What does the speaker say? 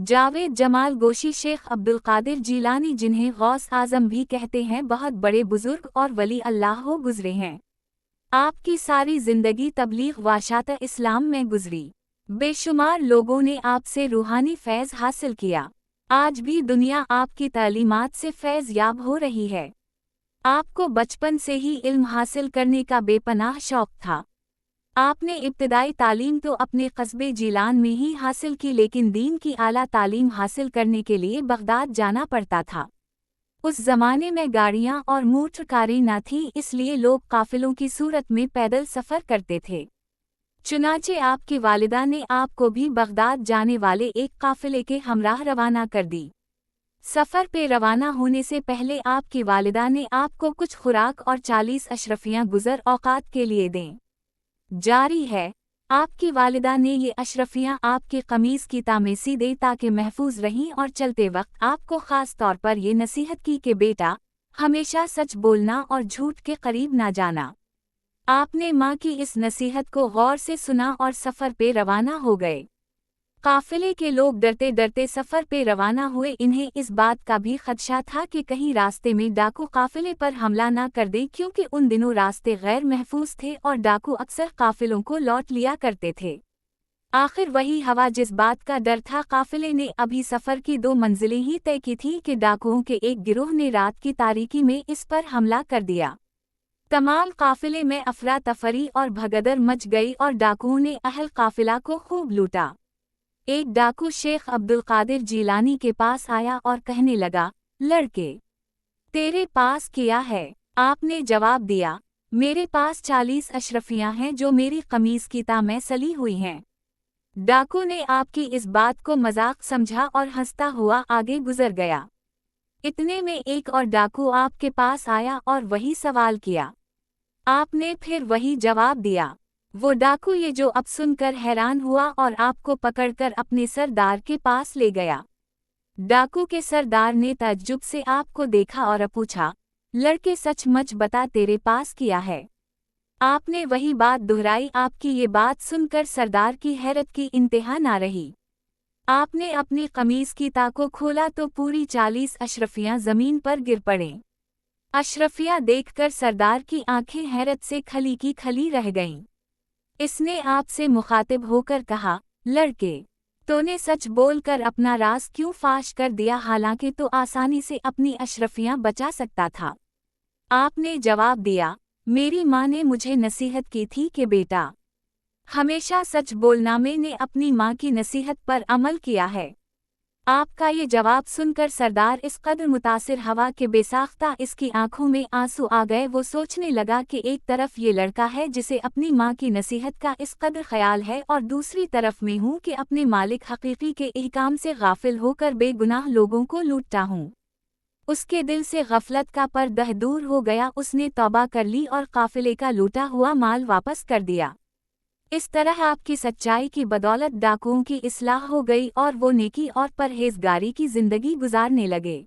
جاوید جمال گوشی شیخ عبدالقادر جیلانی جنہیں غوث اعظم بھی کہتے ہیں بہت بڑے بزرگ اور ولی اللہ ہو گزرے ہیں۔ آپ کی ساری زندگی تبلیغ و اشاعت اسلام میں گزری۔ بے شمار لوگوں نے آپ سے روحانی فیض حاصل کیا۔ آج بھی دنیا آپ کی تعلیمات سے فیض یاب ہو رہی ہے۔ آپ کو بچپن سے ہی علم حاصل کرنے کا بے پناہ شوق تھا۔ آپ نے ابتدائی تعلیم تو اپنے قصبے جیلان میں ہی حاصل کی، لیکن دین کی اعلیٰ تعلیم حاصل کرنے کے لیے بغداد جانا پڑتا تھا۔ اس زمانے میں گاڑیاں اور موٹر کاریں نہ تھیں، اس لیے لوگ قافلوں کی صورت میں پیدل سفر کرتے تھے۔ چنانچہ آپ کی والدہ نے آپ کو بھی بغداد جانے والے ایک قافلے کے ہمراہ روانہ کر دی۔ سفر پہ روانہ ہونے سے پہلے آپ کی والدہ نے آپ کو کچھ خوراک اور 40 اشرفیاں گزر اوقات کے لیے دیں۔ جاری ہے، آپ کی والدہ نے یہ اشرفیاں آپ کی قمیض کی تامیسی دے تاکہ محفوظ رہیں، اور چلتے وقت آپ کو خاص طور پر یہ نصیحت کی کہ بیٹا، ہمیشہ سچ بولنا اور جھوٹ کے قریب نہ جانا۔ آپ نے ماں کی اس نصیحت کو غور سے سنا اور سفر پہ روانہ ہو گئے۔ قافلے کے لوگ ڈرتے ڈرتے سفر پہ روانہ ہوئے۔ انہیں اس بات کا بھی خدشہ تھا کہ کہیں راستے میں ڈاکو قافلے پر حملہ نہ کر دیں، کیونکہ ان دنوں راستے غیر محفوظ تھے اور ڈاکو اکثر قافلوں کو لوٹ لیا کرتے تھے۔ آخر وہی ہوا جس بات کا ڈر تھا۔ قافلے نے ابھی سفر کی 2 منزلیں ہی طے کی تھیں کہ ڈاکوؤں کے ایک گروہ نے رات کی تاریکی میں اس پر حملہ کر دیا۔ تمام قافلے میں افراتفری اور بھگدڑ مچ گئی اور ڈاکوؤں نے اہل قافلہ کو خوب لوٹا۔ ایک ڈاکو شیخ عبدالقادر جیلانی کے پاس آیا اور کہنے لگا، لڑکے، تیرے پاس کیا ہے؟ آپ نے جواب دیا، میرے پاس 40 اشرفیاں ہیں جو میری قمیض کی تہ میں سلی ہوئی ہیں۔ ڈاکو نے آپ کی اس بات کو مذاق سمجھا اور ہنستا ہوا آگے گزر گیا۔ اتنے میں ایک اور ڈاکو آپ کے پاس آیا اور وہی سوال کیا۔ آپ نے پھر وہی جواب دیا۔ وہ ڈاکو یہ جو اب سن کر حیران ہوا اور آپ کو پکڑ کر اپنے سردار کے پاس لے گیا۔ ڈاکو کے سردار نے تعجب سے آپ کو دیکھا اور پوچھا، لڑکے سچ مچ بتا تیرے پاس کیا ہے؟ آپ نے وہی بات دہرائی۔ آپ کی یہ بات سن کر سردار کی حیرت کی انتہا نہ رہی۔ آپ نے اپنی قمیض کی تہ کو کھولا تو پوری 40 اشرفیاں زمین پر گر پڑیں۔ اشرفیاں دیکھ کر سردار کی آنکھیں حیرت سے کھلی کی کھلی رہ گئیں۔ اس نے آپ سے مخاطب ہو کر کہا، لڑکے، تو نے سچ بول کر اپنا راز کیوں فاش کر دیا، حالانکہ تو آسانی سے اپنی اشرفیاں بچا سکتا تھا؟ آپ نے جواب دیا، میری ماں نے مجھے نصیحت کی تھی کہ بیٹا، ہمیشہ سچ بولنا۔ میں نے اپنی ماں کی نصیحت پر عمل کیا ہے۔ آپ کا یہ جواب سن کر سردار اس قدر متاثر ہوا کہ بے ساختہ اس کی آنکھوں میں آنسو آ گئے۔ وہ سوچنے لگا کہ ایک طرف یہ لڑکا ہے جسے اپنی ماں کی نصیحت کا اس قدر خیال ہے، اور دوسری طرف میں ہوں کہ اپنے مالک حقیقی کے احکام سے غافل ہو کر بے گناہ لوگوں کو لوٹتا ہوں۔ اس کے دل سے غفلت کا پردہ دور ہو گیا۔ اس نے توبہ کر لی اور قافلے کا لوٹا ہوا مال واپس کر دیا۔ اس طرح آپ کی سچائی کی بدولت ڈاکوؤں کی اصلاح ہو گئی اور وہ نیکی اور پرہیزگاری کی زندگی گزارنے لگے۔